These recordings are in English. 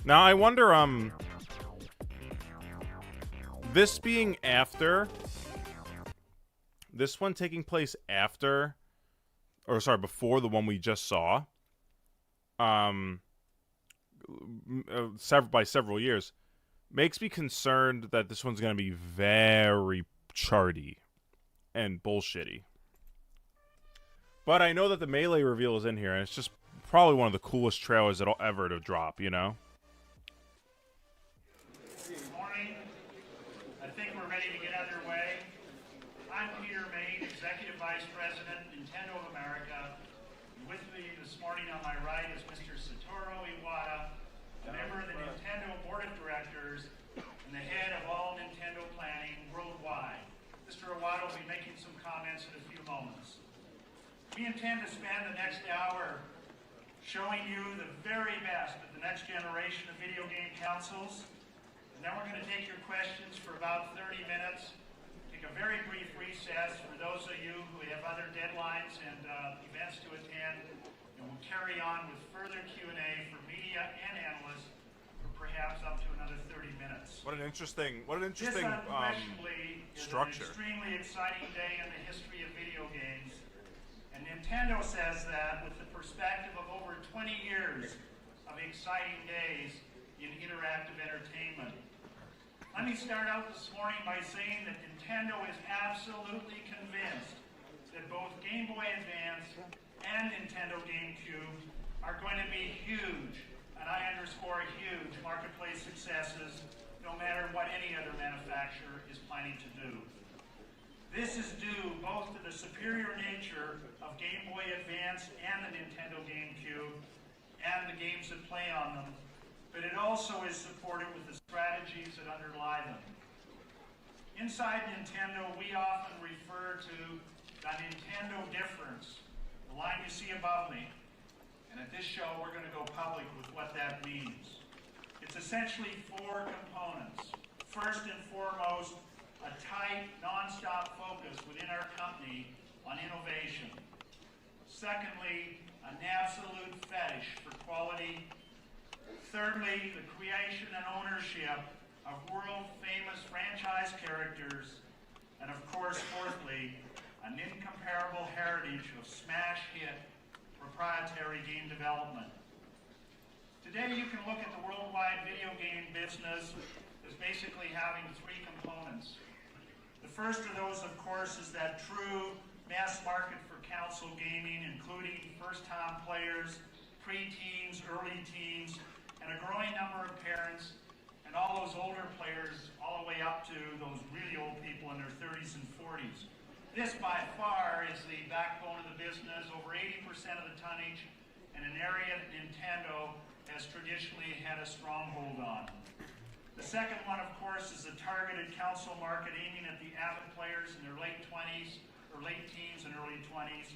Now I wonder, this being after, this one taking place after, or sorry, before the one we just saw, by several years, makes me concerned that this one's going to be very charty and bullshitty. But I know that the Melee reveal is in here, and it's just probably one of the coolest trailers that'll ever to drop, you know? Good morning. I think we're ready to get underway. I'm Peter Main, Executive Vice President, Nintendo of America. And with me this morning on my right is Mr. Satoru Iwata, a member of the Nintendo Board of Directors and the head of all Nintendo planning worldwide. Mr. Iwata will be making some comments in a few moments. We intend to spend the next hour showing you the very best of the next generation of video game consoles. And then we're going to take your questions for about 30 minutes, take a very brief recess for those of you who have other deadlines and events to attend, and we'll carry on with further Q&A for media and analysts for perhaps up to another 30 minutes. What an interesting This unquestionably structure. is an extremely exciting day in the history of video games. And Nintendo says that with the perspective of over 20 years of exciting days in interactive entertainment. Let me start out this morning by saying that Nintendo is absolutely convinced that both Game Boy Advance and Nintendo GameCube are going to be huge, and I underscore huge, marketplace successes, no matter what any other manufacturer is planning to do. This is due both to the superior nature of Game Boy Advance and the Nintendo GameCube and the games that play on them, but it also is supported with the strategies that underlie them. Inside Nintendo, we often refer to the Nintendo difference, the line you see above me. And at this show, we're going to go public with what that means. It's essentially four components. First and foremost, a tight, non-stop focus within our company on innovation. Secondly, an absolute fetish for quality. Thirdly, the creation and ownership of world-famous franchise characters. And of course, fourthly, an incomparable heritage of smash hit proprietary game development. Today, you can look at the worldwide video game business as basically having three components. The first of those, of course, is that true mass market for console gaming, including first-time players, pre-teens, early teens, and a growing number of parents, and all those older players, all the way up to those really old people in their 30s and 40s. This, by far, is the backbone of the business, over 80% of the tonnage, and an area that Nintendo has traditionally had a stronghold on. The second one, of course, is the targeted console market aiming at the avid players in their late 20s, or late teens and early 20s.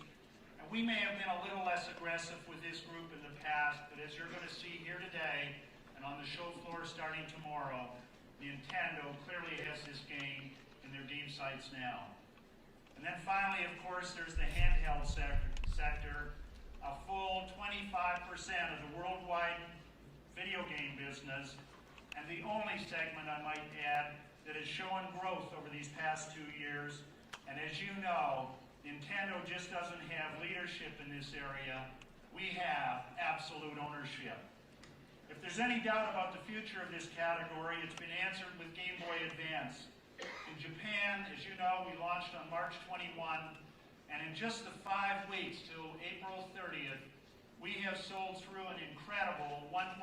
And we may have been a little less aggressive with this group in the past, but as you're going to see here today, and on the show floor starting tomorrow, Nintendo clearly has this game in their game sites now. And then finally, of course, there's the handheld sector, a full 25% of the worldwide video game business, and the only segment, I might add, that has shown growth over these past 2 years. And as you know, Nintendo just doesn't have leadership in this area. We have absolute ownership. If there's any doubt about the future of this category, it's been answered with Game Boy Advance. In Japan, as you know, we launched on March 21, and in just the 5 weeks till April 30th, we have sold through an incredible 1.6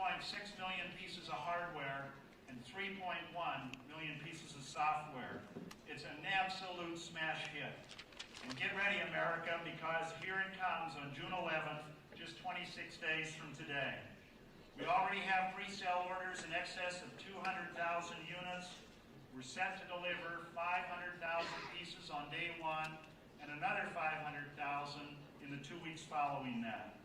million pieces of hardware and 3.1 million pieces of software. It's an absolute smash hit. And get ready, America, because here it comes on June 11th, just 26 days from today. We already have pre-sale orders in excess of 200,000 units. We're set to deliver 500,000 pieces on day one and another 500,000 in the 2 weeks following that.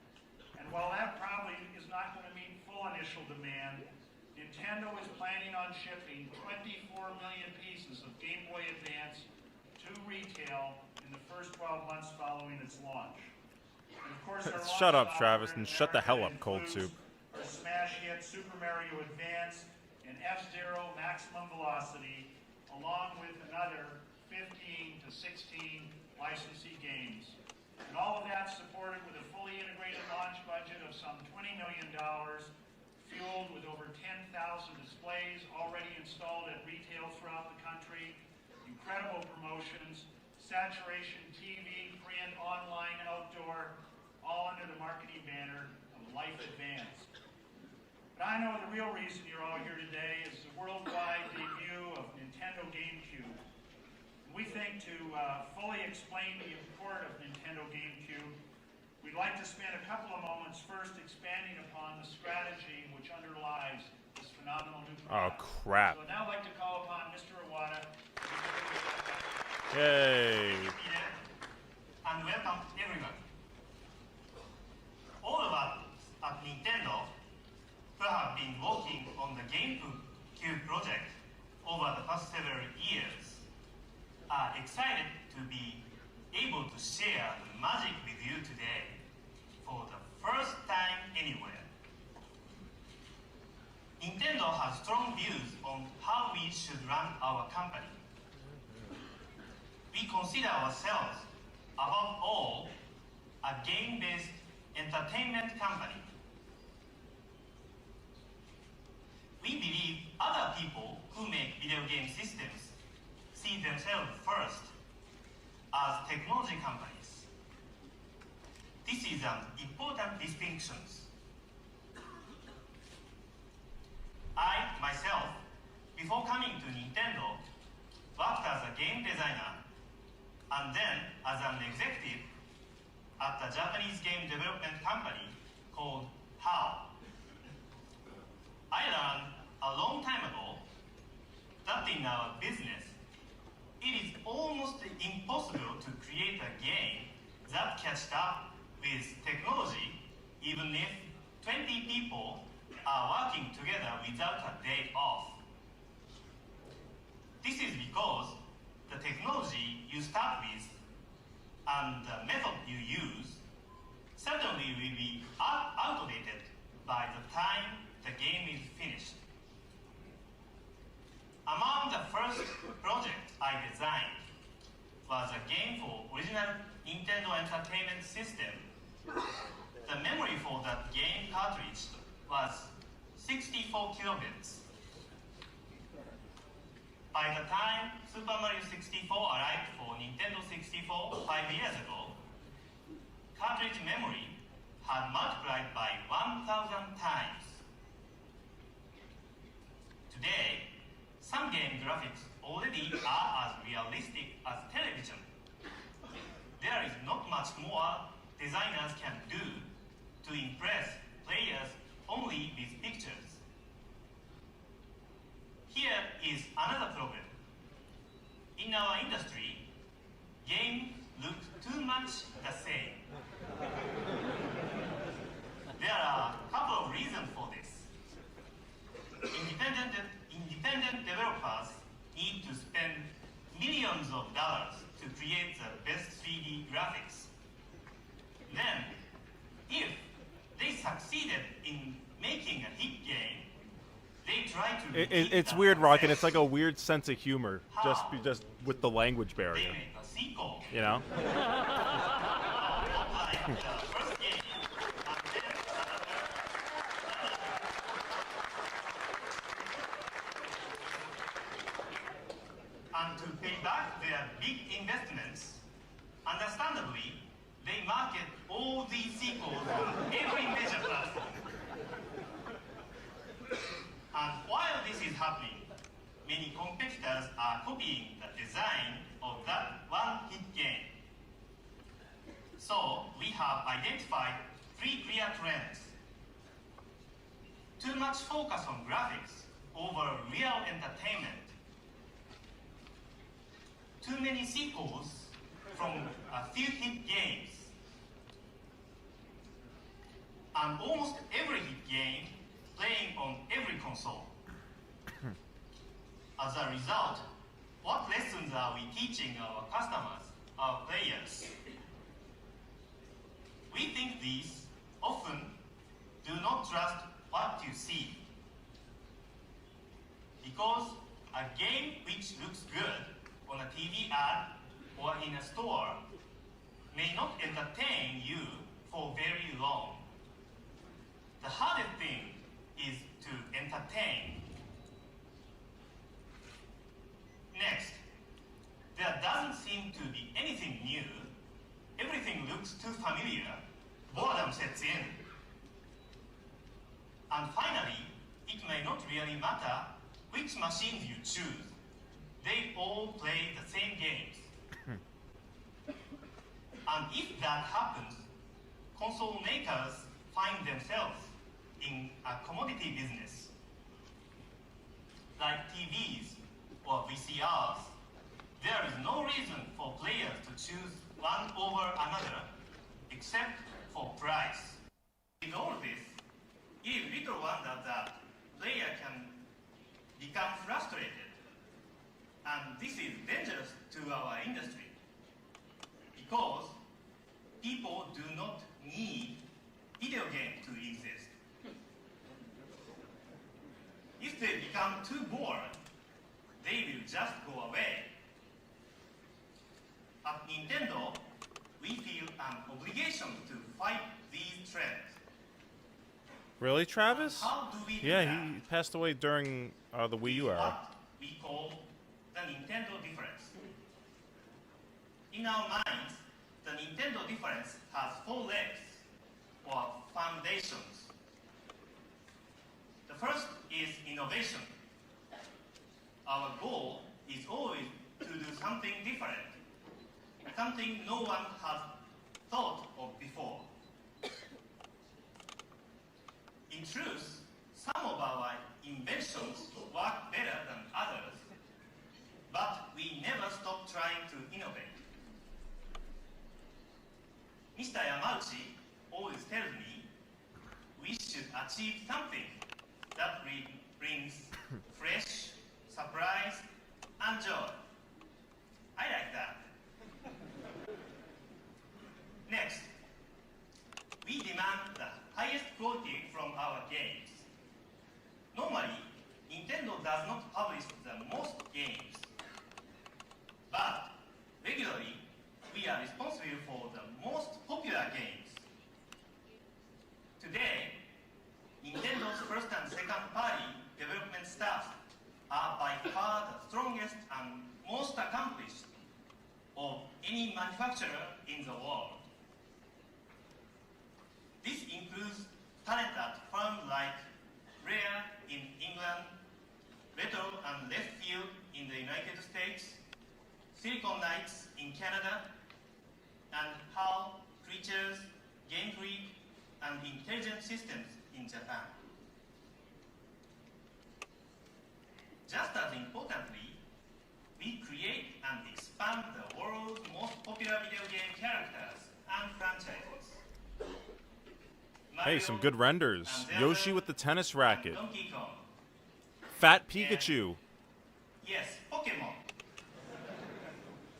And while that probably is not going to meet full initial demand, Nintendo is planning on shipping 24 million pieces of Game Boy Advance to retail in the first 12 months following its launch. And of course, our Shut launch up, Travis, software and shut the hell up, America Cold includes Soup. our smash hit Super Mario Advance and F-Zero Maximum Velocity, along with another 15 to 16 licensee games. And all of that supported with a fully integrated launch budget of some $20 million, fueled with over 10,000 displays already installed at retail throughout the country, incredible promotions, saturation TV, print, online, outdoor, all under the marketing banner of Life Advance. But I know the real reason you're all here today is the worldwide debut of Nintendo GameCube. We think to fully explain the import of Nintendo GameCube, we'd like to spend a couple of moments first expanding upon the strategy which underlies this phenomenal new product. Oh, crap. So now I'd like to call upon Mr. Iwata. Yay. And welcome everyone. All of us at Nintendo who have been working on the GameCube project over the past several years are excited to be able to share the magic with you today for the first time anywhere. Nintendo has strong views on how we should run our company. We consider ourselves, above all, a game-based entertainment company. We believe other people who make video game systems see themselves first as technology companies. This is an important distinction. I, myself, before coming to Nintendo, worked as a game designer and then as an executive at a Japanese game development company called HAO. I learned a long time ago that in our business, it is almost impossible to create a game that catches up with technology even if 20 people are working together without a day off. This is because the technology you start with and the method you use certainly will be outdated by the time the game is finished. Among the first projects I designed was a game for original Nintendo Entertainment System. The memory for that game cartridge was 64 kilobits. By the time Super Mario 64 arrived for Nintendo 64 5 years ago, cartridge memory had multiplied by 1,000 times. Today, some game graphics already are as realistic as television. There is not much more designers can do to impress players only with pictures. Here is another problem. In our industry, games look too much the same. There are a couple of reasons for this. Independent developers need to spend millions of dollars to create the best 3D graphics. Then, if they succeeded in making a hit game, they try to It's weird, Rocket. It's like a weird sense of humor, just with the language they barrier. make a sequel. You know? Like the first game, and then and to pay back their big investments, understandably, they market all these sequels on every major platform. And while this is happening, many competitors are copying the design of that one hit game. So we have identified 3 clear trends. Too much focus on graphics over real entertainment. Too many sequels from a few hit games. And almost every hit game playing on every console. As a result, what lessons are we teaching our customers, our players? We think these often do not trust what you see. Because a game which looks good on a TV ad or in a store may not entertain you for very long. The hardest thing is to entertain. Next, there doesn't seem to be anything new. Everything looks too familiar. Boredom sets in. And finally, it may not really matter which machines you choose. They all play the same games. And if that happens, console makers find themselves in a commodity business. Like TVs or VCRs, there is no reason for players to choose one over another except for price. In all this, it is little wonder that player can become frustrated. And this is dangerous to our industry because people do not need video games to exist. If they become too bored, they will just go away. At Nintendo, we feel an obligation to fight these trends. Really, Travis? How do we do Yeah, that? he passed away during the Wii U era. What we call the Nintendo difference. In our minds, the Nintendo difference has 4 legs, or foundations. The first is innovation. Our goal is always to do something different, something no one has thought of before. In truth, some of our inventions work better than others, but we never stop trying to innovate. Mr. Yamauchi always tells me we should achieve something that brings fresh, surprise, and joy. I like that. Next, we demand the highest quality from our games. Normally, Nintendo does not publish the most games, but regularly, we are responsible for the most popular games. Today, Nintendo's first and second party development staff are by far the strongest and most accomplished of any manufacturer in the world. This includes talent at firms like Rare in England, Retro and Left Field in the United States, Silicon Knights in Canada, and HAL, Creatures, Game Freak, and Intelligent Systems in Japan. Just as importantly, we create and expand the world's most popular video game characters and franchises. Hey, some good renders. Yoshi with the tennis racket. Donkey Kong. Fat Pikachu. Yes, Pokemon.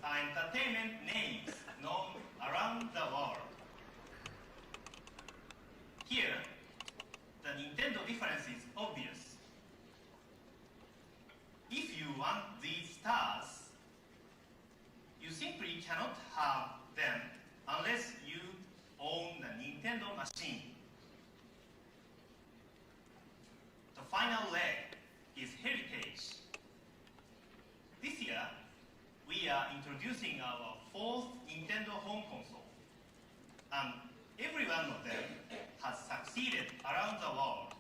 Are entertainment names known around the world. Here, the Nintendo difference is obvious. If you want these stars, you simply cannot have them unless you own the Nintendo machine. The final leg is heritage. This year, we are introducing our 4th Nintendo home console, and every one of them has succeeded around the world.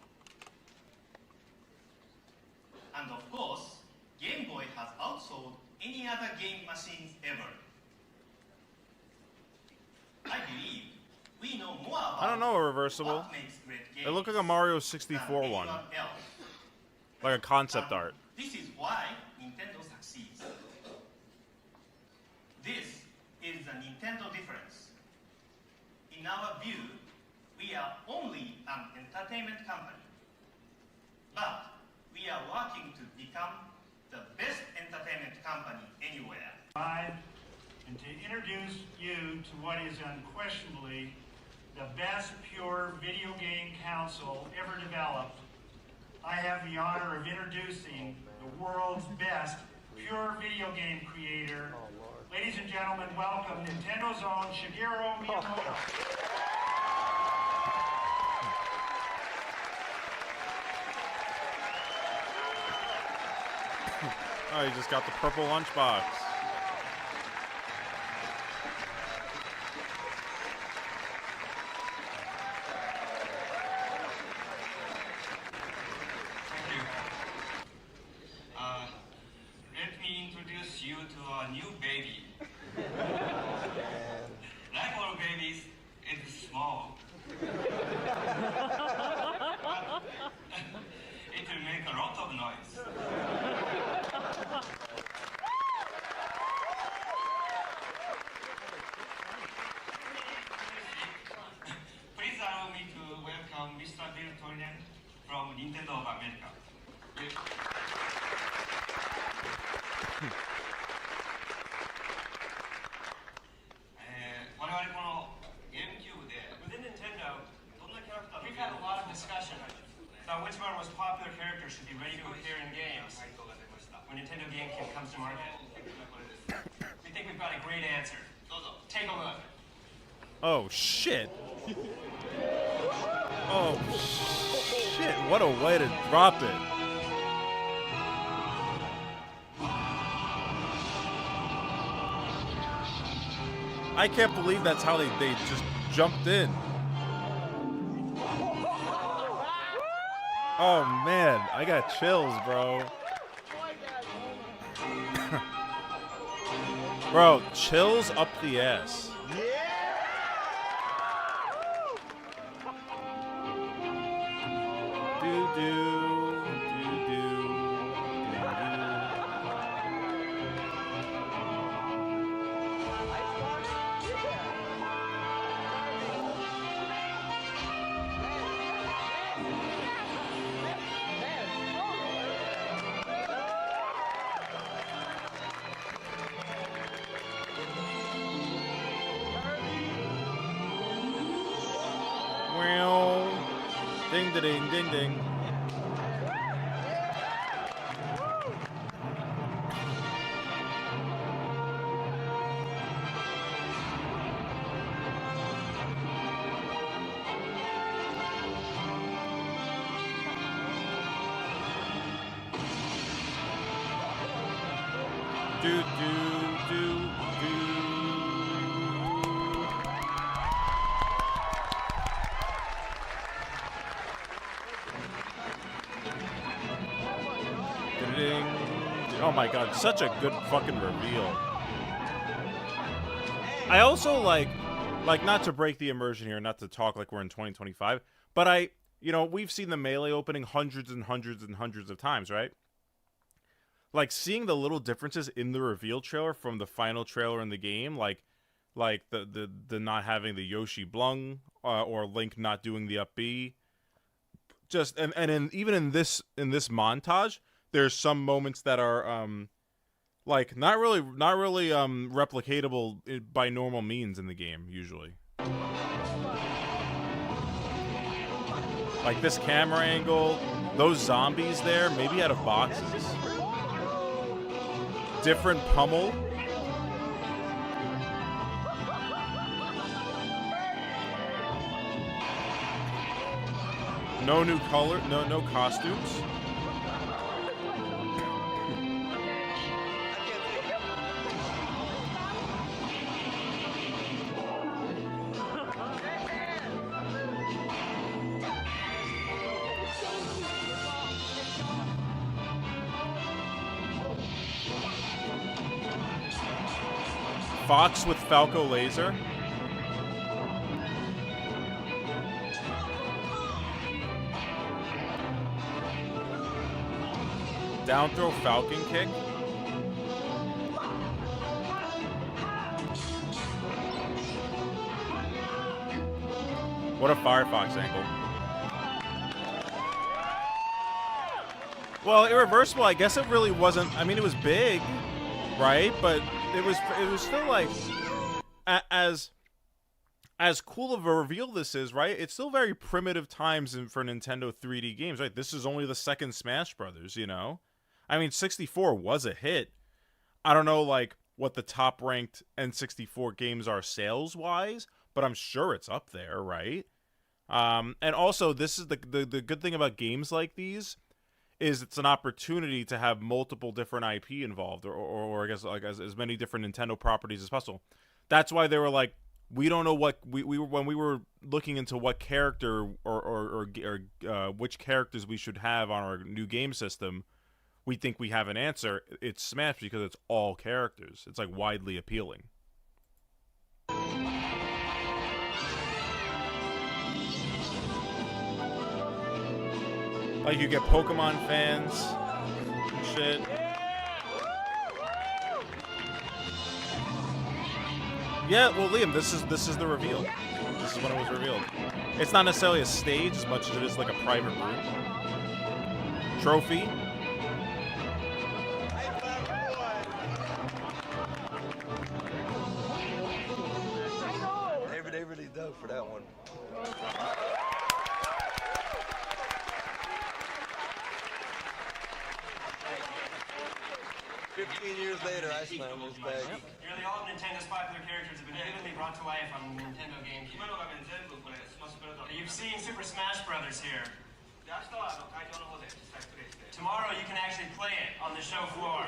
And of course, Game Boy has outsold any other game machines ever. I believe we know more about I don't know a reversible. what makes great games It looked like a Mario than 64 one. anyone else. Like a concept art. This is why Nintendo succeeds. This is the Nintendo difference. In our view, we are only an entertainment company. But we are working to become the best entertainment company anywhere. And to introduce you to what is unquestionably the best pure video game console ever developed, I have the honor of introducing the world's best pure video game creator. Ladies and gentlemen, welcome Nintendo's own Shigeru Miyamoto. Oh, he just got the purple lunchbox. Let me introduce you to our new baby. Like all babies, it's small. But it will make a lot of noise. Please allow me to welcome Mr. Bill Torian from Nintendo of America. 我々このゲームキューブで within Nintendo どんなキャラクター We've had a lot of discussion about which of our most popular characters should be ready to appear in games when Nintendo GameCube comes to market. We think we've got a great answer. Take a look. Oh shit. Oh shit. What a way to drop it. I can't believe that's how they just jumped in. Oh man, I got chills, bro. Bro, chills up the ass. Ding, da, ding, ding, ding. Do, do, do, do. Oh my god, such a good fucking reveal. I also like not to break the immersion here, not to talk like we're in 2025, but we've seen the Melee opening hundreds and hundreds and hundreds of times, right? Like seeing the little differences in the reveal trailer from the final trailer in the game, like the not having the Yoshi Blung or Link not doing the up B. Just even in this montage, there's some moments that are like not really replicatable by normal means in the game usually. Like this camera angle, those zombies there, maybe out of boxes. Different pummel. No new color, no costumes. Fox with Falco laser. Down throw Falcon kick. What a Firefox angle. Well, irreversible, I guess it really wasn't. I mean, it was big, right? But it was still like as as cool of a reveal this is, right? It's still very primitive times for Nintendo 3D games, right? This is only the second Smash Brothers, you know? I mean, 64 was a hit. I don't know, like, what the top-ranked N64 games are sales-wise, but I'm sure it's up there, right? And also, this is the good thing about games like these is it's an opportunity to have multiple different IP involved, or I guess like as many different Nintendo properties as possible. That's why they were like, we don't know what we were when we were looking into what character or which characters we should have on our new game system. We think we have an answer. It's Smash because it's all characters. It's like widely appealing. Like you get Pokemon fans and shit. Yeah, well, Liam, this is the reveal. This is when it was revealed. It's not necessarily a stage as much as it is like a private room. Trophy. They really dug for that one. 15 years later, I slammed this bag. Nearly all of Nintendo's popular characters have been vividly brought to life on the Nintendo GameCube. You've seen Super Smash Brothers here. Tomorrow you can actually play it on the show floor.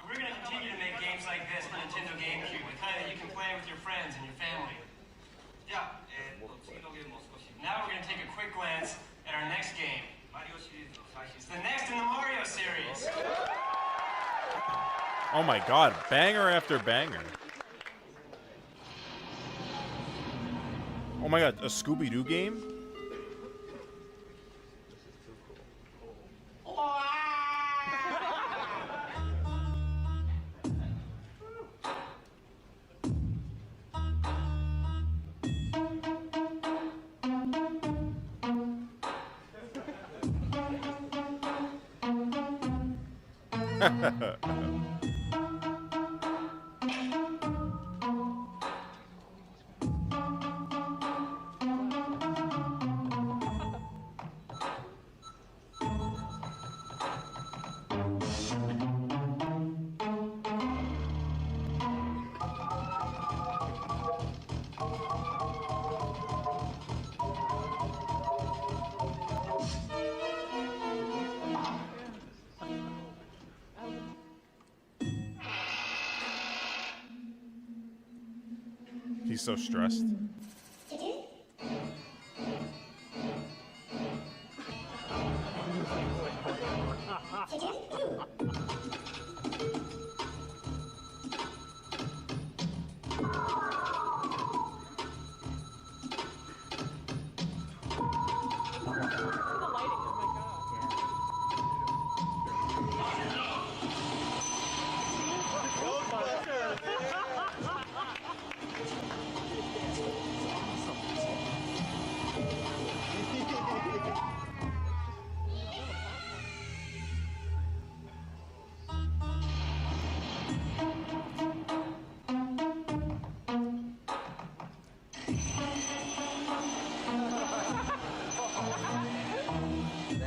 We're going to continue to make games like this for Nintendo GameCube, the kind that you can play with your friends and your family. Now we're going to take a quick glance at our next game. It's the next in the Mario series. Oh my god, banger after banger. Oh my god, a Scooby-Doo game? He's so stressed.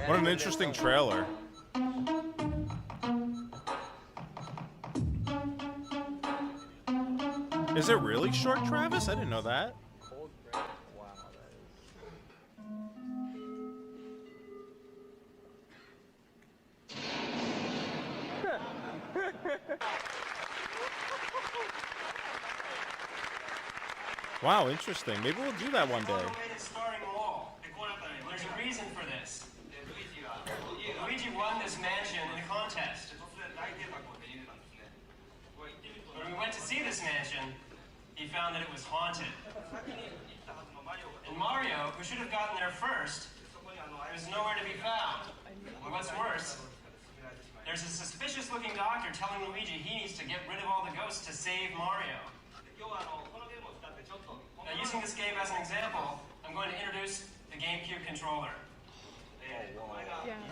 What an interesting trailer. Is it really short, Travis? I didn't know that. Wow, interesting. Maybe we'll do that one day. There's a reason for this. Luigi won this mansion in a contest. When we went to see this mansion, he found that it was haunted. And Mario, who should have gotten there first, was nowhere to be found. And what's worse, there's a suspicious-looking doctor telling Luigi he needs to get rid of all the ghosts to save Mario. Now, using this game as an example, I'm going to introduce the GameCube controller.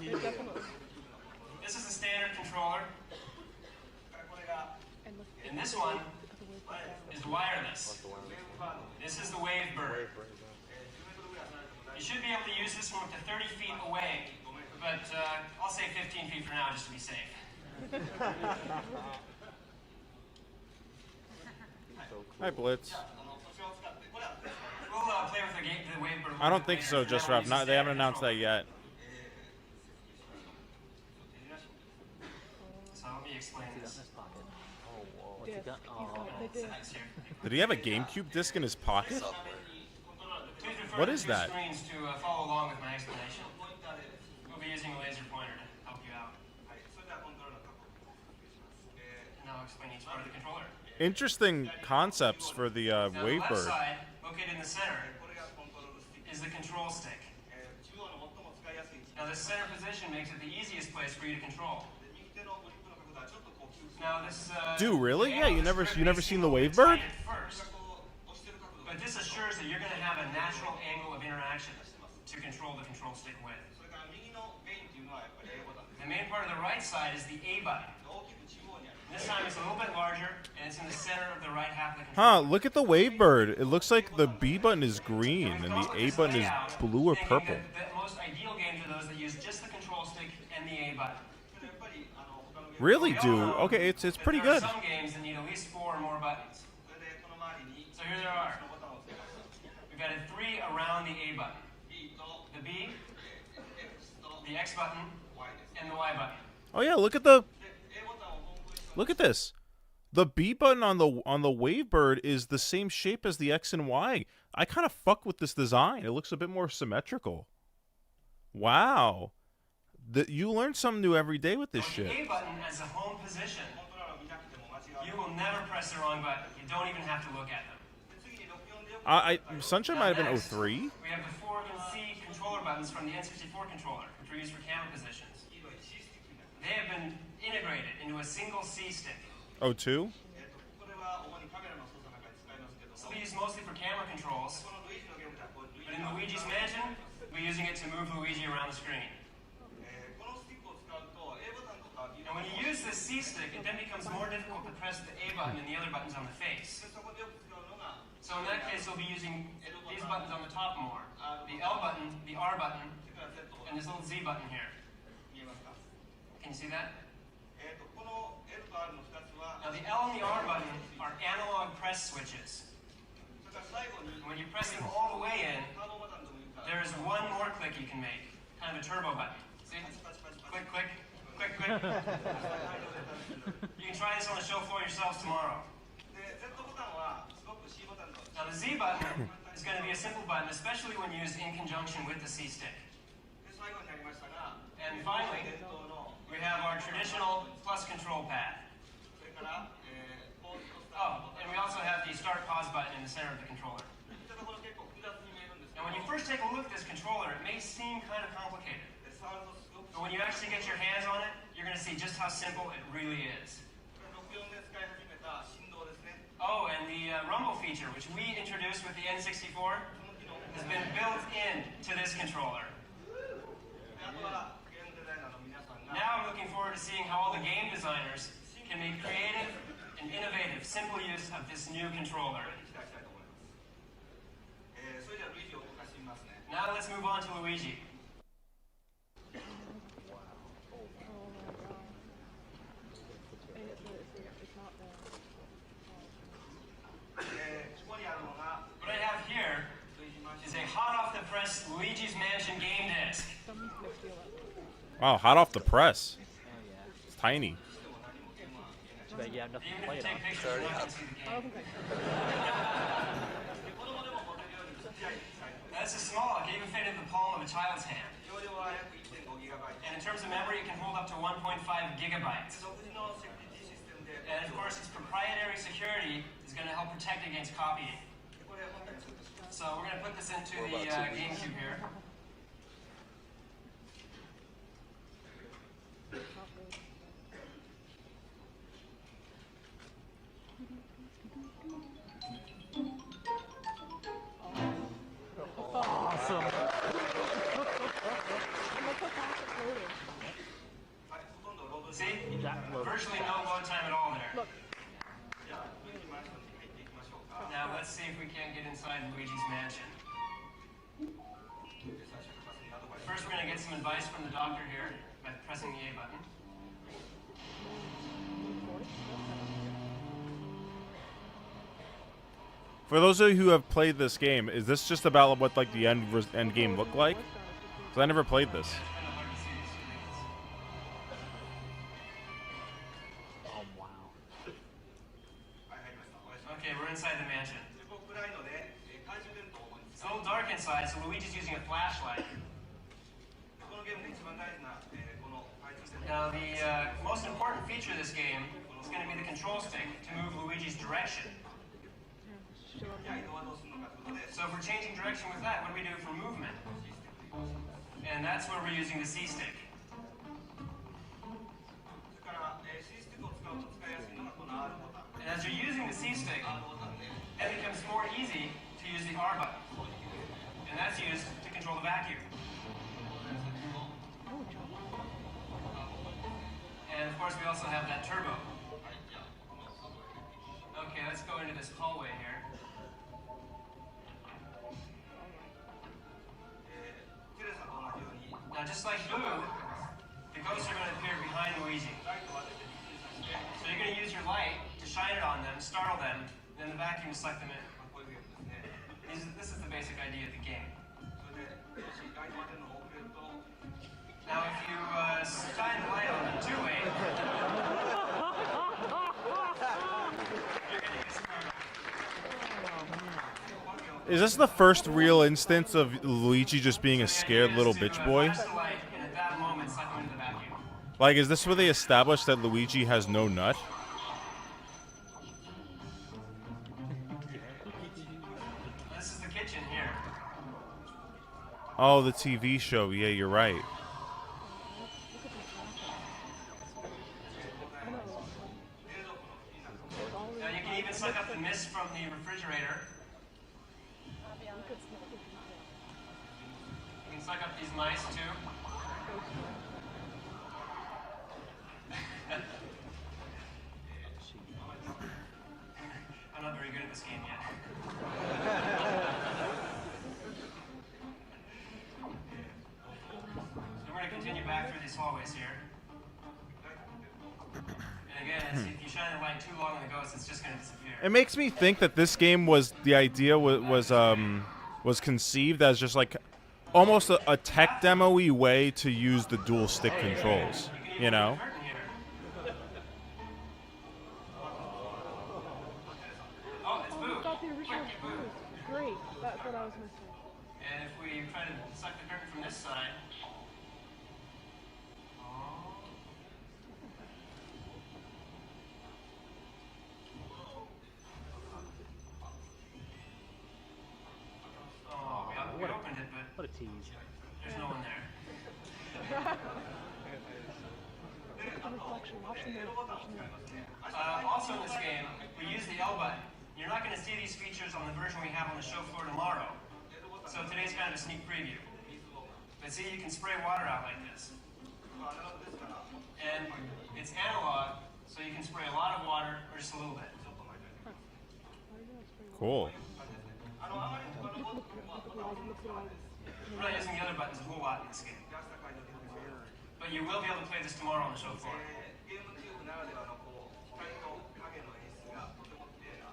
Yeah, definitely. This is the standard controller. And this one is wireless. This is the Wavebird. You should be able to use this one up to 30 feet away, but I'll say 15 feet for now just to be safe. Hi, Blitz. We'll play with the Wavebird. I don't think so, Just Rough. Not, they haven't announced that yet. So let me explain this. Did he have a GameCube disc in his pocket? What is that? Screens to follow along with my explanation. We'll be using a laser pointer to help you out. And I'll explain each part of the controller. Interesting concepts for the Now, the left Wavebird. side, located in the center, is the control stick. Now, this center position makes it the easiest place for you to control. Now, this. Dude, really? Yeah, you never seen the Wavebird? Wavebird? But this assures that you're going to have a natural angle of interaction to control the control stick with. The main part of the right side is the A button. This time it's a little bit larger, and it's in the center of the right half of the controller. Huh, look at the Wavebird. It looks like the B button is green and the A button is blue or purple. The most ideal games are those that use just the control stick and the A button. Really, dude? Okay, it's pretty There are good. some games that need at least 4 or more buttons. So here there are. We've added 3 around the A button. The B, the X button, and the Y button. Oh yeah, look at this. The B button on the Wavebird is the same shape as the X and Y. I kind of fuck with this design. It looks a bit more symmetrical. Wow. You learn something new every day with this shit. The A button as a home position. You will never press the wrong button. You don't even have to look at them. Sunshine might have been 03. We have the 4 and C controller buttons from the N64 controller, which are used for camera positions. They have been integrated into a single C stick. 02? So we use mostly for camera controls, but in Luigi's Mansion, we're using it to move Luigi around the screen. And when you use this C stick, it then becomes more difficult to press the A button and the other buttons on the face. So in that case, we'll be using these buttons on the top more. The L button, the R button, and this little Z button here. Can you see that? Now the L and the R button are analog press switches. And when you press them all the way in, there is one more click you can make, kind of a turbo button. See? Click, click, click, click. You can try this on the show floor yourselves tomorrow. Now the Z button is going to be a simple button, especially when used in conjunction with the C stick. And finally, we have our traditional plus control pad. Oh, and we also have the start pause button in the center of the controller. Now when you first take a look at this controller, it may seem kind of complicated. But when you actually get your hands on it, you're going to see just how simple it really is. Oh, and the rumble feature, which we introduced with the N64, has been built in to this controller. Now I'm looking forward to seeing how all the game designers can make creative and innovative, simple use of this new controller. Now let's move on to Luigi. What I have here is a hot-off-the-press Luigi's Mansion game disc. Wow, hot off the press. It's tiny. But yeah, nothing to Even play if it you on. take pictures, you're not going to see the game. That's a small. It can even fit in the palm of a child's hand. And in terms of memory, it can hold up to 1.5 gigabytes. And of course, its proprietary security is going to help protect against copying. So we're going to put this into the GameCube here. Awesome. See? That load. Virtually no load time at all there. get inside Luigi's mansion. First, we're going to get some advice from the doctor here by pressing the A button. For those of you who have played this game, is this just about what like the end game looked like? Because I never played this. Oh wow. Okay, we're inside the mansion. It's a little dark inside, so Luigi's using a flashlight. Now, the most important feature of this game is going to be the control stick to move Luigi's direction. So if we're changing direction with that, what do we do for movement? And that's where we're using the C stick. And as you're using the C stick, it becomes more easy to use the R button. And that's used to control the vacuum. And of course we also have that turbo. Okay, let's go into this hallway here. Now just like Boo, the ghosts are going to appear behind Luigi. So you're going to use your light to shine it on them, startle them, and then the vacuum will suck them in. This is the basic idea of the game. Now if you shine the light on them two-way, you're going to get screwed. Is this the first real instance of Luigi just being a scared little bitch boy? Flash the light, and at that moment, suck them into the vacuum. Like, is this where they established that Luigi has no nut? This is the kitchen here. Oh, the TV show. Yeah, you're right. Now you can even suck up the mist from the refrigerator. You can suck up these mice too. I'm not very good at this game yet. So we're going to continue back through these hallways here. And again, if you shine the light too long on the ghost, it's just going to disappear. It makes me think that this game was the idea was conceived as just like almost a tech demo-y way to use the dual stick controls. You know? Oh, it's Boo. I thought the original was great. That's what I was missing. And if we try to suck the curtain from this side. Oh, we opened it, but What a tease. there's no one there. Reflection. Watch the mirror. Watch the mirror. Also in this game, we use the L button. You're not going to see these features on the version we have on the show floor tomorrow. So today's kind of a sneak preview. But see, you can spray water out like this. And it's analog, so you can spray a lot of water or just a little bit. Cool. We're not using the other buttons a whole lot in this game. But you will be able to play this tomorrow on the show floor.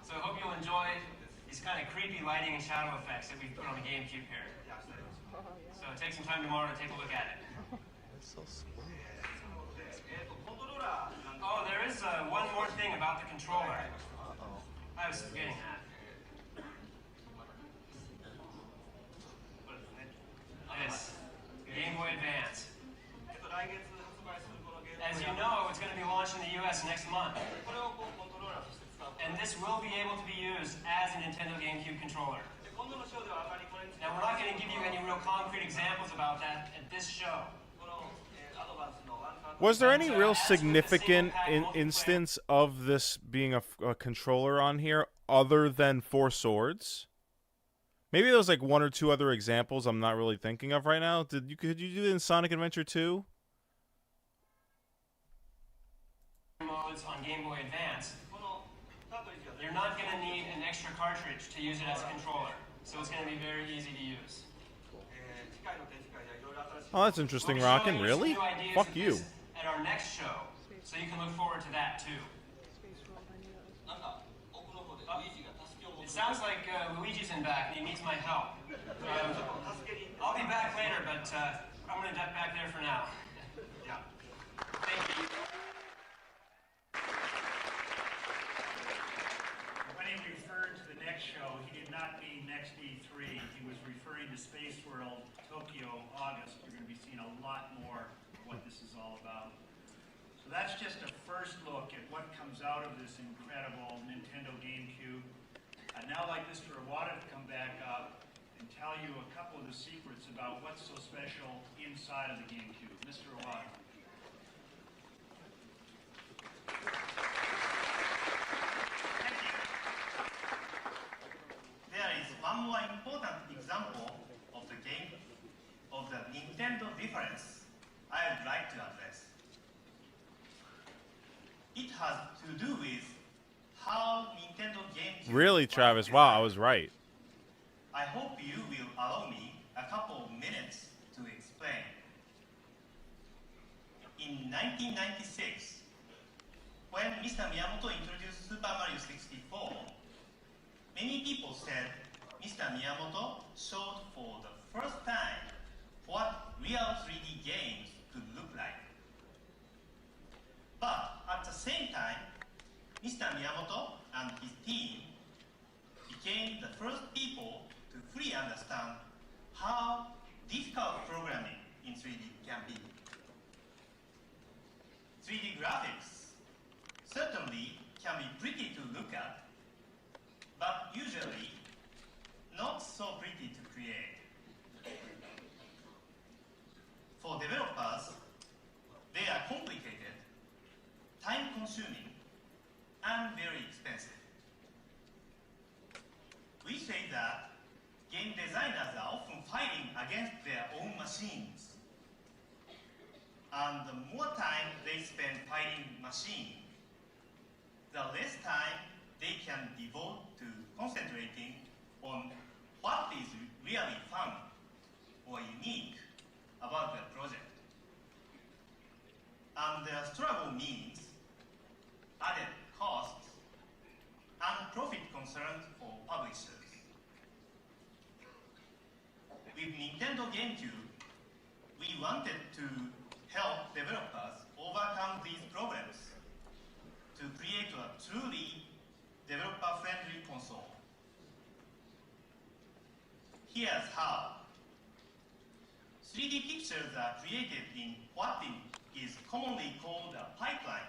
So I hope you'll enjoy these kind of creepy lighting and shadow effects that we've put on the GameCube here. So take some time tomorrow to take a look at it. Oh, there is one more thing about the controller. I was forgetting that. This, Game Boy Advance. As you know, it's going to be launched in the US next month. And this will be able to be used as a Nintendo GameCube controller. Now, we're not going to give you any real concrete examples about that at this show. Was there any real significant instance of this being a controller on here other than Four Swords? Maybe there was like one or two other examples I'm not really thinking of right now. Could you do it in Sonic Adventure 2? Modes on Game Boy Advance. You're not going to need an extra cartridge to use it as a controller. So it's going to be very easy to use. Oh, that's interesting, We'll be Rockin'. showing Really? some new ideas Fuck of you. this at our next show, so you can look forward to that too. Space World, I knew that was. It sounds like Luigi's in back and he needs my help. I'll be back later, but I'm going to duck back there for now. Yeah. Thank you. When he referred to the next show, he did not mean next E3. He was referring to Space World, Tokyo, August. You're going to be seeing a lot more of what this is all about. So that's just a first look at what comes out of this incredible Nintendo GameCube. I'd now like Mr. Iwata to come back up and tell you a couple of the secrets about what's so special inside of the GameCube. Mr. Iwata. Thank you. There is one more important example of the Nintendo difference I would like to address. It has to do with how Nintendo GameCube Really, Travis? Wow, I was right. I hope you will allow me a couple of minutes to explain. In 1996, when Mr. Miyamoto introduced Super Mario 64, many people said Mr. Miyamoto showed for the first time what real 3D games could look like. But at the same time, Mr. Miyamoto and his team became the first people to fully understand how difficult programming in 3D can be. 3D graphics certainly can be pretty to look at, but usually not so pretty to create. For developers, they are complicated, time-consuming, and very expensive. We say that game designers are often fighting against their own machines. And the more time they spend fighting machine, the less time they can devote to concentrating on what is really fun or unique about the project. And their struggle means added costs and profit concerns for publishers. With Nintendo GameCube, we wanted to help developers overcome these problems to create a truly developer-friendly console. Here's how. 3D pictures are created in what is commonly called a pipeline,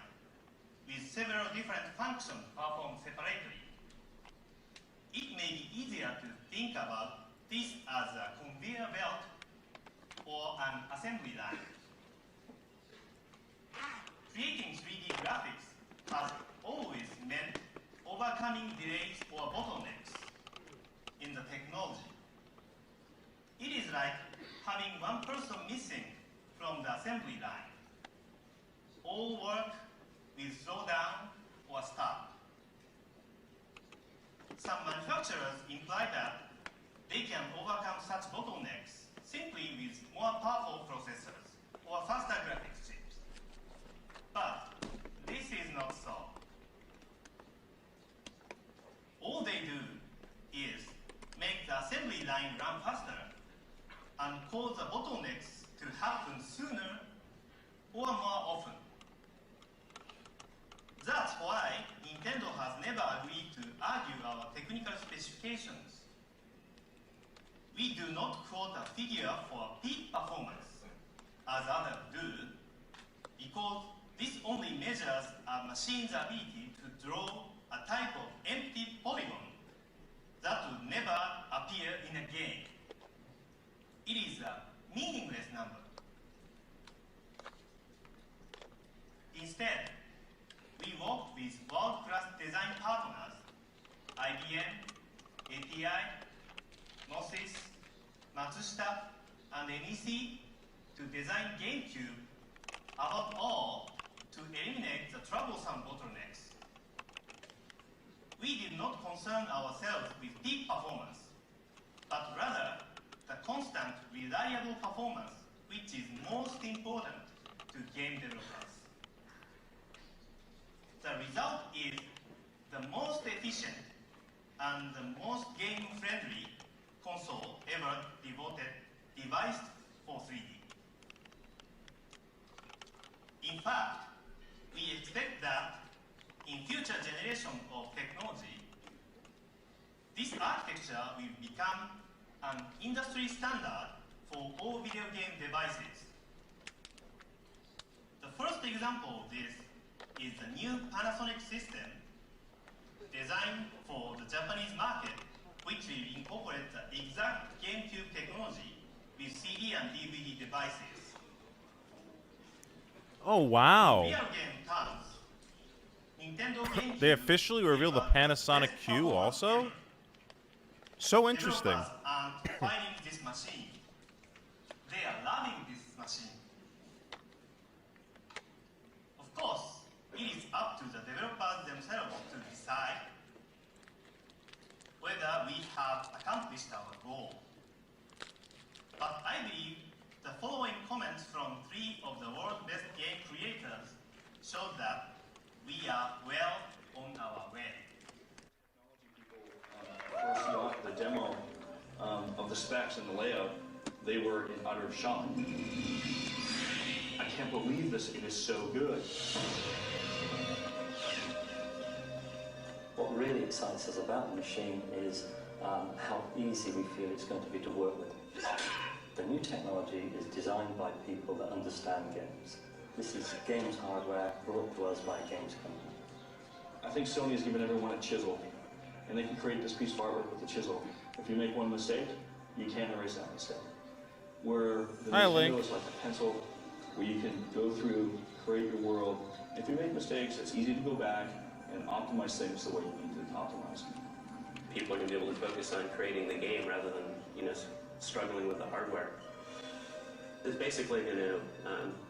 with several different functions performed separately. It may be easier to think about this as a conveyor belt or an assembly line. Creating 3D graphics has always meant overcoming delays or bottlenecks in the technology. It is like having one person missing from the assembly line. All work will slow down or stop. Some manufacturers imply that they can overcome such bottlenecks simply with more powerful processors or faster graphics chips. But this is not so. All they do is make the assembly line run faster and cause the bottlenecks to happen sooner or more often. That's why Nintendo has never agreed to argue our technical specifications. We do not quote a figure for peak performance, as others do, because this only measures a machine's ability to draw a type of empty polygon that would never appear in a game. It is a meaningless number. Instead, we worked with world-class design partners, IBM, ATI, Gnosis, Matsushita, and NEC, to design GameCube, above all, to eliminate the troublesome bottlenecks. we did not concern ourselves with peak performance, but rather the constant, reliable performance, which is most important to game developers. The result is the most efficient and the most game-friendly console ever devised for 3D. In fact, we expect that in future generations of technology, this architecture will become an industry standard for all video game devices. The first example of this is the new Panasonic system designed for the Japanese market, which will incorporate the exact GameCube technology with CD and DVD devices. Oh, wow. Real game terms, Nintendo GameCube They officially revealed the Panasonic Q also? So interesting. Developers aren't fighting this machine. They are loving this machine. Of course, it is up to the developers themselves to decide whether we have accomplished our goal. But I believe the following comments from 3 of the world's best game creators show that we are well on our way. First saw the demo of the specs and the layout, they were in utter shock. I can't believe this, it is so good. What really excites us about the machine is how easy we feel it's going to be to work with. The new technology is designed by people that understand games. This is games hardware brought to us by a games company. I think Sony has given everyone a chisel, and they can create this piece of artwork with the chisel. If you make one mistake, you can't erase that mistake. Where the Nintendo is like a pencil, where you can go through, create your world. If you make mistakes, it's easy to go back and optimize things the way you need to optimize them. People are going to be able to focus on creating the game rather than, struggling with the hardware. It's basically going to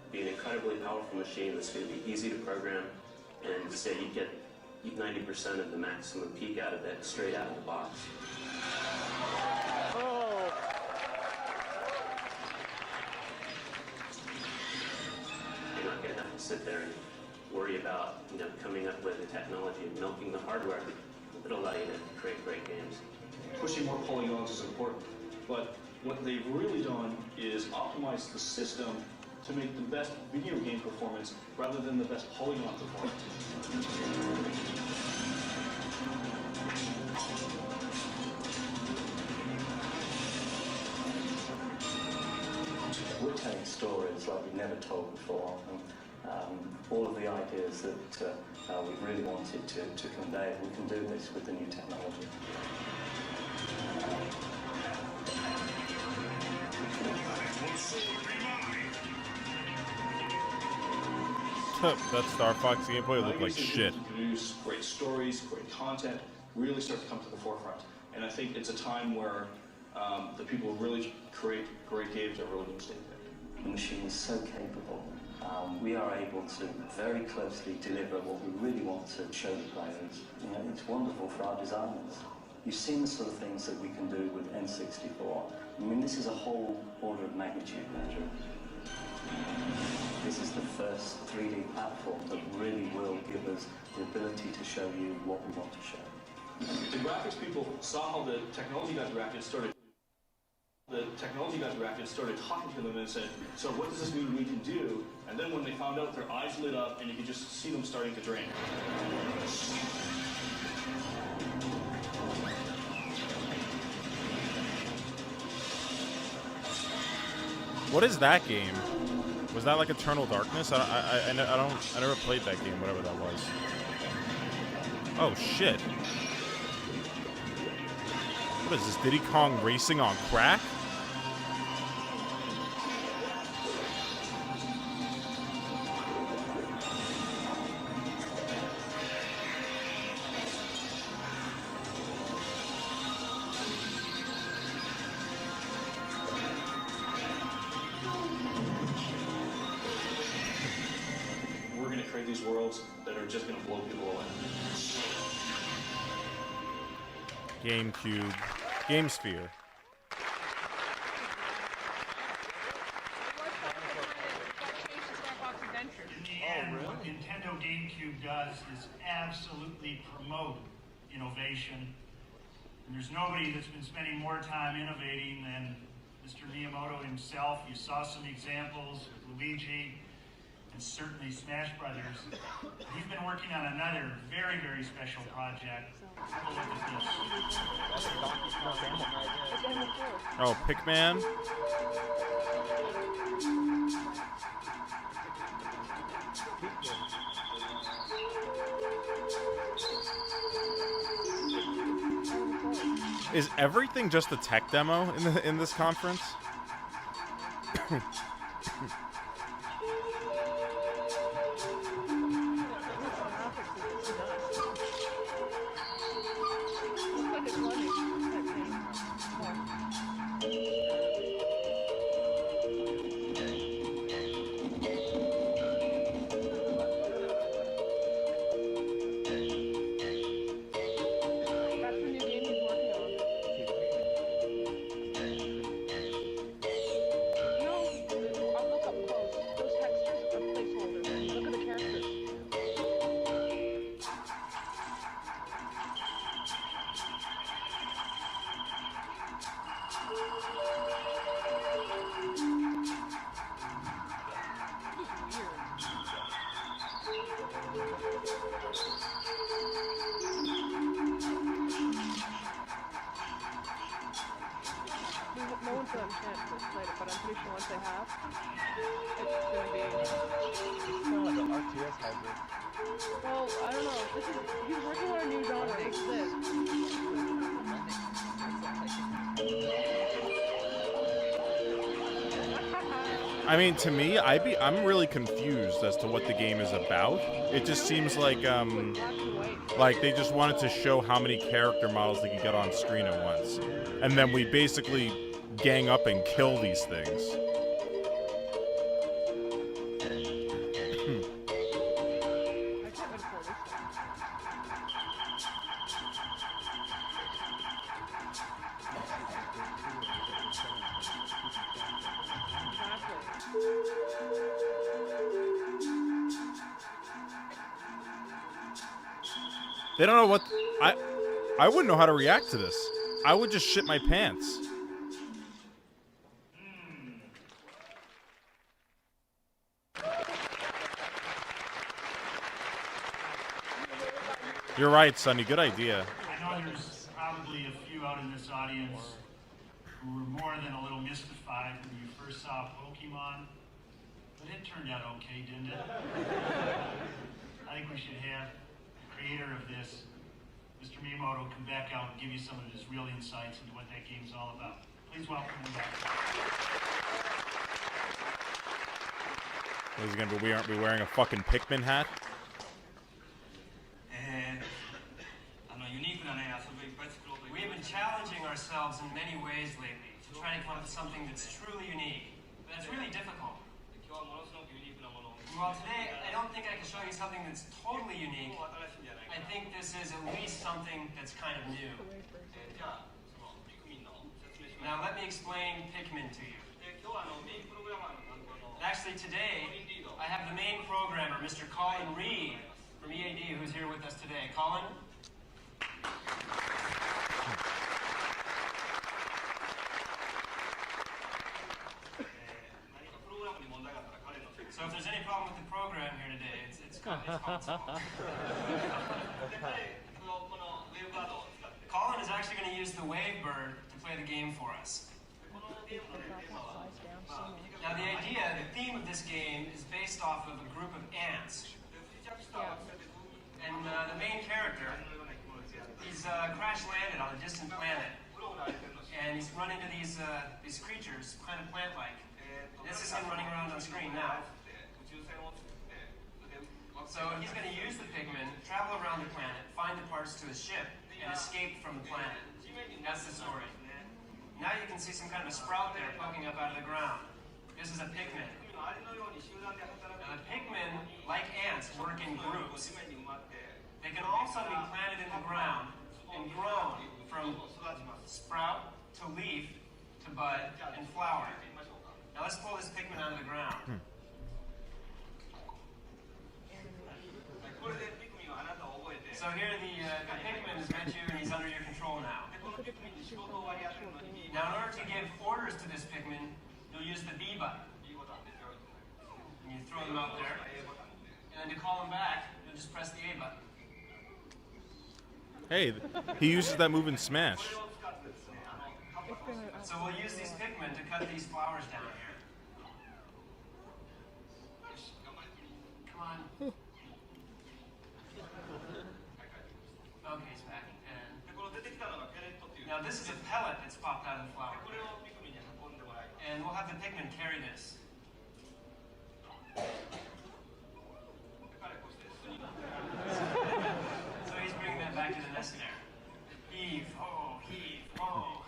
be an incredibly powerful machine that's going to be easy to program, and say you get 90% of the maximum peak out of it straight out of the box. You're not going to have to sit there and worry about coming up with the technology and milking the hardware that'll allow you to create great games. Pushing more polygons is important, but what they've really done is optimize the system to make the best video game performance rather than the best polygon performance. We're telling stories like we've never told before, and all of the ideas that we really wanted to convey, we can do this with the new technology. That Star Fox gameplay looked like shit. Produce great stories, great content, really start to come to the forefront. And I think it's a time where the people who really create great games are really going to stay there. The machine is so capable. We are able to very closely deliver what we really want to show the players. It's wonderful for our designers. You've seen the sort of things that we can do with N64. I mean, this is a whole order of magnitude better. This is the first 3D platform that really will give us the ability to show you what we want to show. The graphics people saw how the technology guys reacted, started talking to them and said, so what does this mean we can do? And then when they found out, their eyes lit up and you could just see them starting to drain. What is that game? Was that like Eternal Darkness? I never played that game, whatever that was. Oh shit. What is this, Diddy Kong Racing on crack? We're going to create these worlds that are just going to blow people away. GameCube, Game Sphere. In the end, what Nintendo GameCube does is absolutely promote innovation. And there's nobody that's been spending more time innovating than Mr. Miyamoto himself. You saw some examples with Luigi and certainly Smash Brothers. He's been working on another very, very special project. Have a look at this. Oh, Pikmin. Is everything just a tech demo in this conference? No one's had a chance to play it, but I'm pretty sure once they have, it's gonna be kind of like an RTS hybrid. Well, I don't know. He's working on a new genre. It exists. I mean, to me, I'm really confused as to what the game is about. It just seems like they just wanted to show how many character models they could get on screen at once, and then we basically gang up and kill these things. They don't know what I wouldn't know how to react to this. I would just shit my pants. You're right, Sonny. Good idea. I know there's probably a few out in this audience who were more than a little mystified when you first saw Pokemon, but it turned out okay, didn't it? I think we should have the creator of this, Mr. Miyamoto, come back out and give you some of his real insights into what that game's all about. Please welcome him back. Is he gonna be wearing a fucking Pikmin hat? We've been challenging ourselves in many ways lately to try to come up with something that's truly unique. But it's really difficult. Well, today, I don't think I can show you something that's totally unique. I think this is at least something that's kind of new. Now, let me explain Pikmin to you. Actually, today, I have the main programmer, Mr. Colin Reed from EAD, who's here with us today. Colin? So if there's any problem with the program here today, it's Colin's fault. Colin is actually going to use the Wavebird to play the game for us. Now the idea, the theme of this game is based off of a group of ants. And the main character, he's crash landed on a distant planet. And he's run into these creatures, kind of plant-like. This is him running around on screen now. So he's going to use the Pikmin, travel around the planet, find the parts to his ship, and escape from the planet. That's the story. Now you can see some kind of a sprout there poking up out of the ground. This is a Pikmin. Now the Pikmin, like ants, work in groups. They can also be planted in the ground and grown from sprout to leaf to bud and flower. Now let's pull this pigment out of the ground. So here the pigment has met you and he's under your control now. Now in order to give orders to this pigment, you'll use the B button. And you throw them out there. And then to call them back, you'll just press the A button. Hey, he uses that move in Smash. So we'll use these pigment to cut these flowers down here. Come on. Okay, he's back. And now this is a pellet that's popped out of the flower. And we'll have the pigment carry this. So he's bringing that back to the nest there. Heave, ho, heave, ho.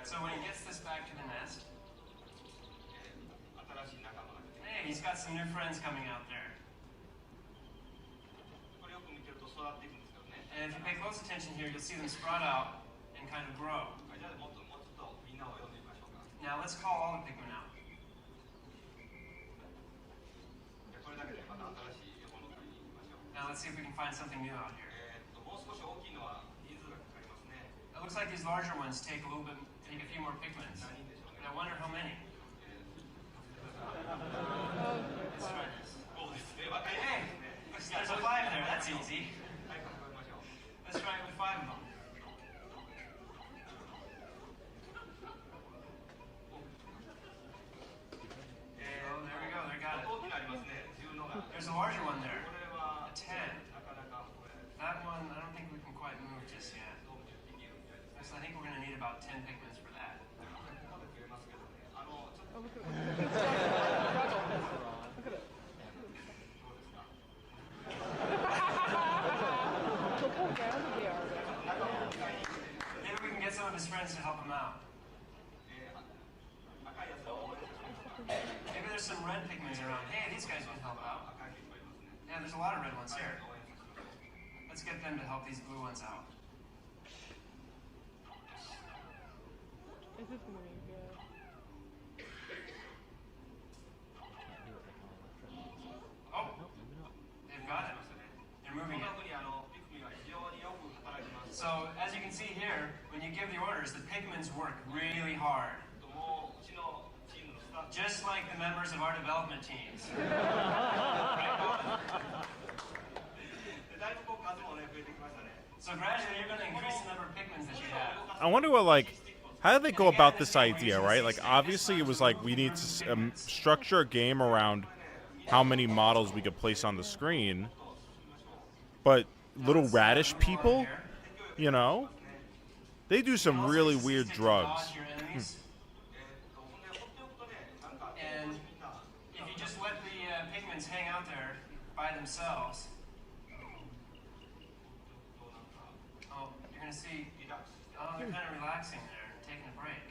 So when he gets this back to the nest, hey, he's got some new friends coming out there. And if you pay close attention here, you'll see them sprout out and kind of grow. Now let's call all the pigment out. Now let's see if we can find something new out here. It looks like these larger ones take a few more pigments. And I wonder how many. Let's try this. Hey, there's a 5 there. That's easy. Let's try it with 5 of them. Oh, there we go. They got it. There's a larger one there. A 10. That one, I don't think we can quite move just yet. So I think we're going to need about 10 pigments for that. Oh, look at it. Look at it. Look how rounded they are. Maybe we can get some of his friends to help him out. Maybe there's some red pigments around. Hey, these guys can help out. Yeah, there's a lot of red ones here. Let's get them to help these blue ones out. Is this moving good? Oh, they've got it. They're moving it. So, as you can see here, when you give the orders, the pigments work really hard. Just like the members of our development teams. So gradually you're going to increase the number of pigments that you have. I wonder what, like, how did they go about this idea, right? Like, obviously it was like we need to structure a game around how many models we could place on the screen. But little radish people, you know, they do some really weird drugs. And if you just let the pigments hang out there by themselves, oh, you're going to see, oh, they're kind of relaxing there, taking a break.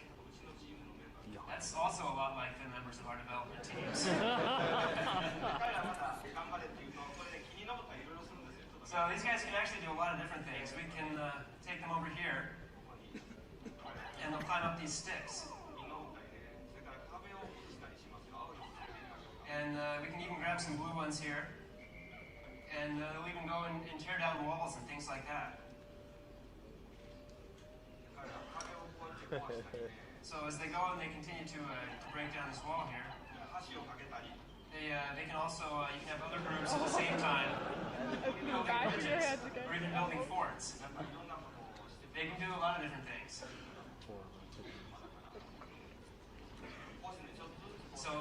That's also a lot like the members of our development teams. So these guys can actually do a lot of different things. We can take them over here, and they'll climb up these sticks. And we can even grab some blue ones here, and they'll even go and tear down walls and things like that. So as they go and they continue to break down this wall here, they can also, you can have other groups at the same time building bridges or even building forts. They can do a lot of different things. So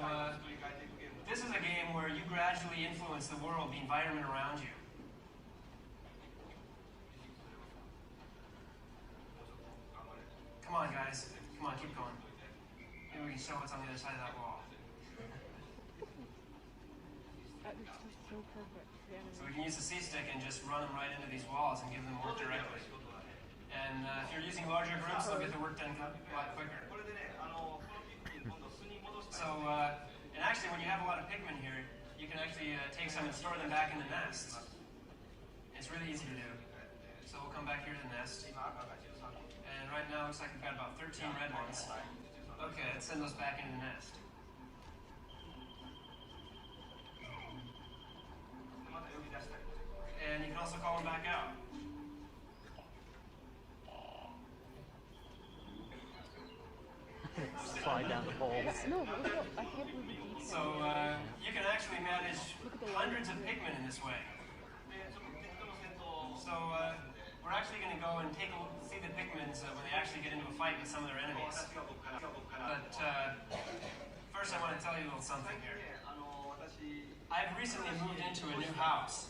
this is a game where you gradually influence the world, the environment around you. Come on, guys. Come on, keep going. Maybe we can show what's on the other side of that wall. That is just so perfect. So we can use the C-stick and just run them right into these walls and give them work directly. And if you're using larger groups, they'll get the work done a lot quicker. So, and actually when you have a lot of pigment here, you can actually take some and store them back in the nests. It's really easy to do. So we'll come back here to the nest. And right now, it looks like we've got about 13 red ones. Okay, let's send those back into the nest. And you can also call them back out. Slide down the poles. No, I can't believe the detail. So you can actually manage hundreds of pigmen in this way. So we're actually going to go and see the pigments when they actually get into a fight with some of their enemies. But first I want to tell you a little something here. I've recently moved into a new house.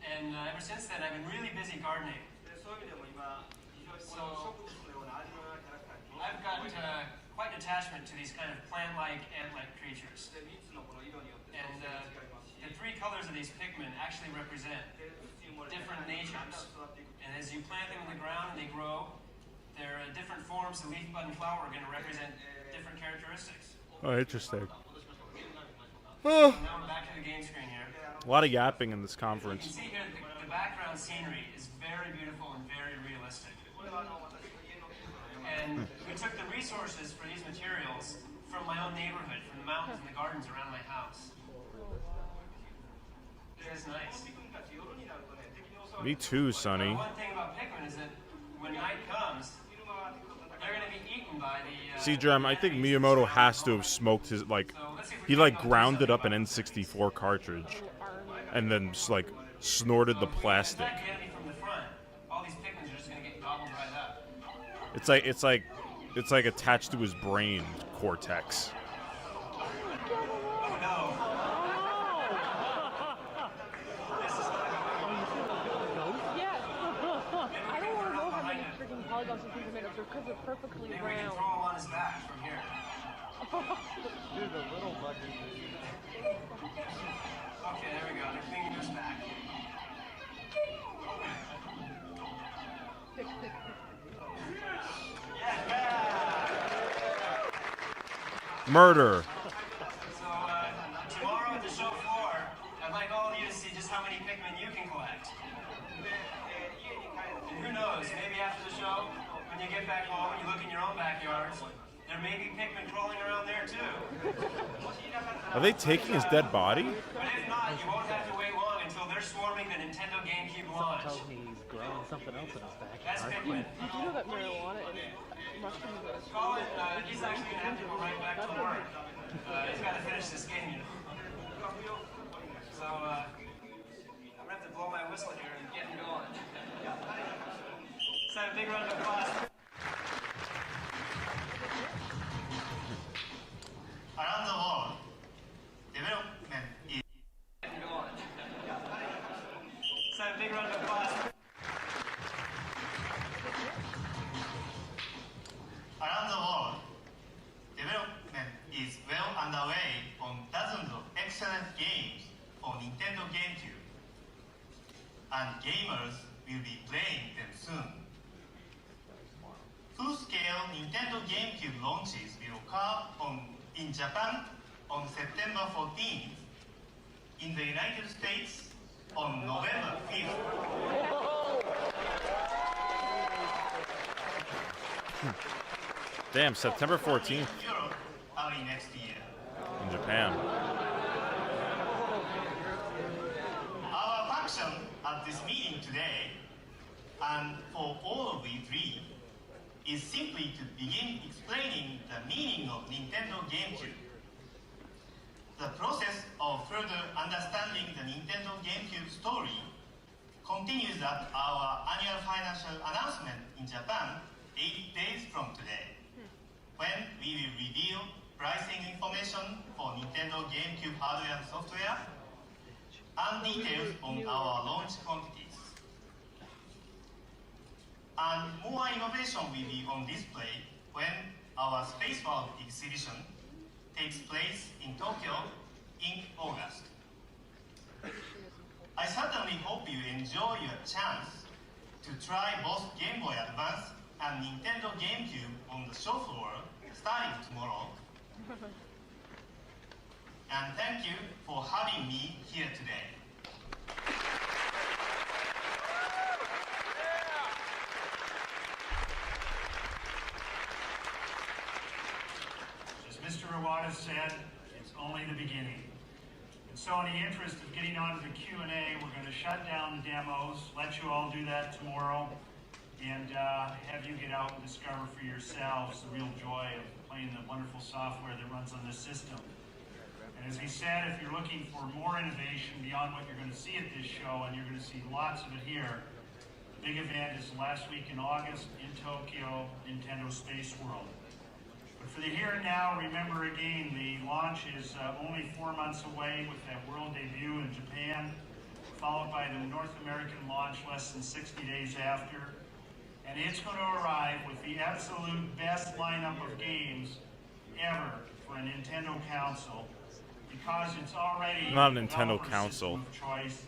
And ever since then I've been really busy gardening. So I've got quite an attachment to these kind of plant-like, ant-like creatures. And the three colors of these pigmen actually represent different natures. And as you plant them in the ground and they grow, their different forms, the leaf, bud, and flower, are going to represent different characteristics. Oh, interesting. Now we're back to the game screen here. A lot of yapping in this You conference. can see here the background scenery is very beautiful and very realistic. And we took the resources for these materials from my own neighborhood, from the mountains and the gardens around my house. It's nice. Me too, Sonny. One thing about pigmen is that when night comes, they're going to be eaten by the... See, Jem, I think Miyamoto has to have smoked his, like, he, like, grounded up an N64 cartridge and then, like, snorted the plastic. Attack the enemy from the front, all these pigments are just going to get gobbled right up. It's like attached to his brain cortex. Oh no. Yes! I don't want to know how many freaking polygons these things are made of because they're perfectly Maybe we can round. throw him on his back from here. Dude, the little bugger. Okay, there we go. They're cleaning his back. Murder. So, tomorrow at the show floor, I'd like all of you to see just how many pigmen you can collect. And who knows, maybe after the show, when you get back home and you look in your own backyards, there may be pigmen crawling around there too. Are they taking his dead body? But if not, you won't have to wait long until they're swarming the Nintendo GameCube launch. Tells me he's growing something else in his back. That's pigmen. Did you know that marijuana and mushrooms are... Colin, he's actually going to have to go right back to work. He's got to finish this game, you know. So, I'm going to have to blow my whistle here and get him going. Let's have a big round of applause. Around the world, development is Get him going. Let's have a big round of applause. around the world, development is well underway on dozens of excellent games for Nintendo GameCube, and gamers will be playing them soon. Full-scale Nintendo GameCube launches will occur in Japan on September 14th, in the United States on November 5th. Damn, September 14th Europe early next year. in Japan. Our function at this meeting today, and for all of you three, is simply to begin explaining the meaning of Nintendo GameCube. The process of further understanding the Nintendo GameCube story continues at our annual financial announcement in Japan 8 days from today, when we will reveal pricing information for Nintendo GameCube hardware and software, and details on our launch quantities. And more innovation will be on display when our Space World exhibition takes place in Tokyo in August. I certainly hope you enjoy your chance to try both Game Boy Advance and Nintendo GameCube on the show floor starting tomorrow. And thank you for having me here today. Mr. Iwata said, it's only the beginning. And so in the interest of getting on to the Q&A, we're going to shut down the demos, let you all do that tomorrow, and have you get out and discover for yourselves the real joy of playing the wonderful software that runs on this system. And as he said, if you're looking for more innovation beyond what you're going to see at this show, and you're going to see lots of it here, the big event is last week in August in Tokyo, Nintendo Space World. But for the here and now, remember again, the launch is only 4 months away with that world debut in Japan, followed by the North American launch less than 60 days after. And it's going to arrive with the absolute best lineup of games ever for a Nintendo console, because it's already not a Nintendo console of choice,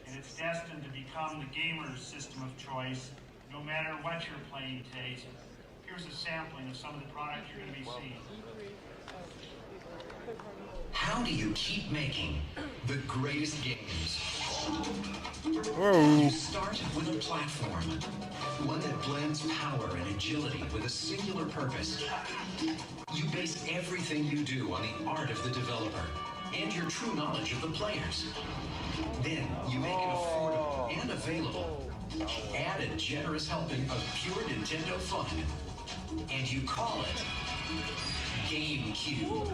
and it's destined to become the gamer's system of choice, no matter what your playing taste. Here's a sampling of some of the products you're going to be seeing. How do you keep making the greatest games? Whoa. You start with a platform, one that blends power and agility with a singular purpose. You base everything you do on the art of the developer and your true knowledge of the players. Then you make it affordable and available. Add a generous helping of pure Nintendo fun, and you call it GameCube.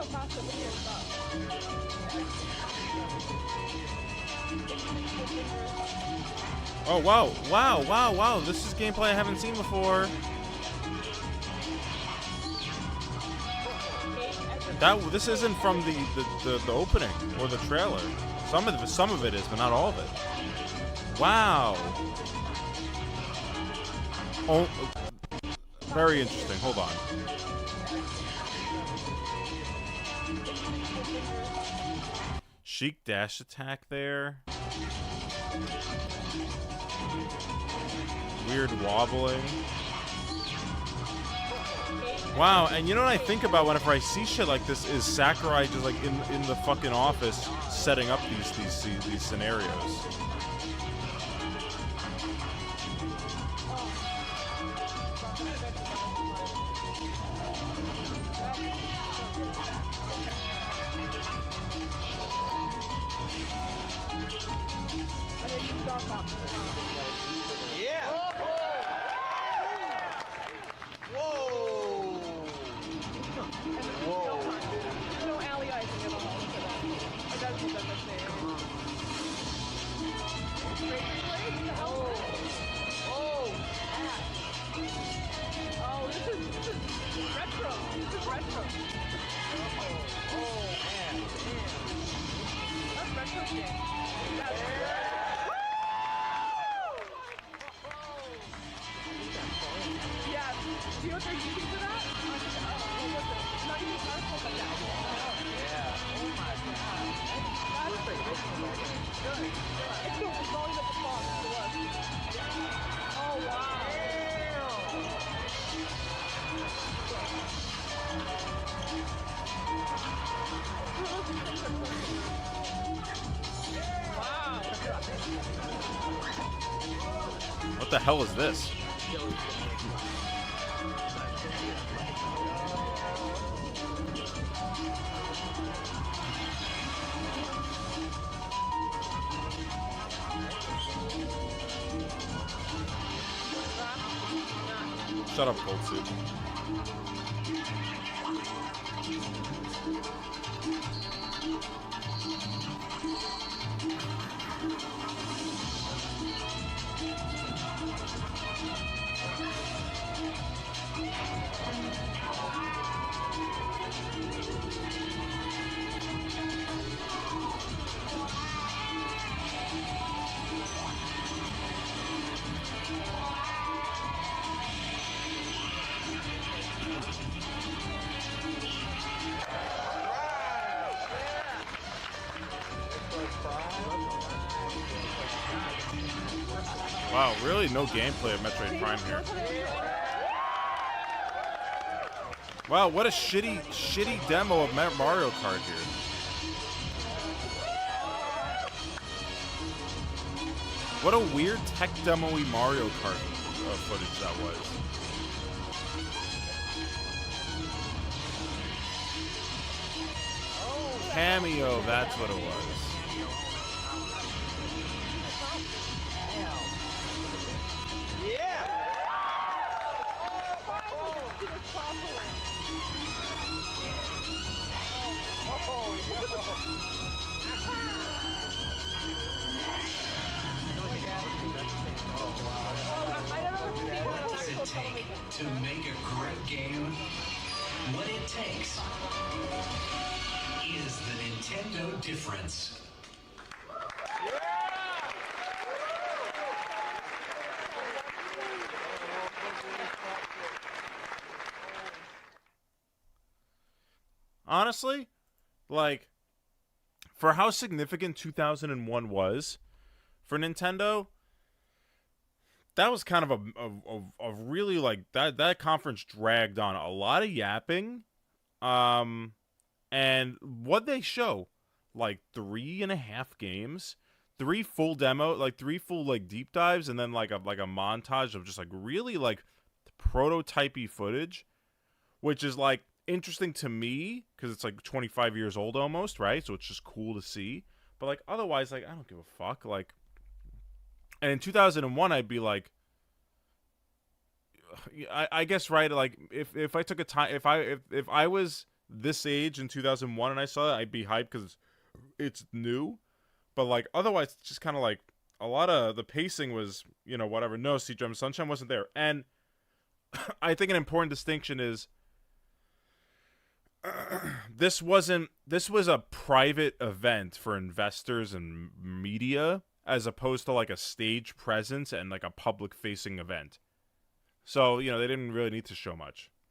Oh wow, wow, wow, wow! This is gameplay I haven't seen before. This isn't from the opening or the trailer. Some of it is, but not all of it. Wow. Oh, very interesting. Hold on. Chic dash attack there. Weird wobbling. Wow, and you know what I think about whenever I see shit like this is Sakurai just like in the fucking office setting up these scenarios. What the hell is this? Shut up, Cold Soup. Wow, really no gameplay of Metroid Prime here. Wow, what a shitty demo of Mario Kart here. What a weird tech demo-y Mario Kart footage that was. cameo, that's what it was. What does it take to make a great game? What it takes is the Nintendo difference. Honestly, like, for how significant 2001 was for Nintendo, that was kind of a really, like, that conference dragged on a lot of yapping. And what they show, like 3.5 games, 3 full demo, like 3 full like deep dives, and then like a montage of just like really like prototypey footage, which is like interesting to me because it's like 25 years old almost, right? So it's just cool to see. But like otherwise, like I don't give a fuck. Like, and in 2001, I'd be like, I guess right. Like if I took a time, if I was this age in 2001 and I saw it, I'd be hyped because it's new. But like otherwise, it's just kind of like a lot of the pacing was, you know, whatever. No, Sea Drum Sunshine wasn't there, and I think an important distinction is this was a private event for investors and media as opposed to like a stage presence and like a public facing event. So, you know, they didn't really need to show much.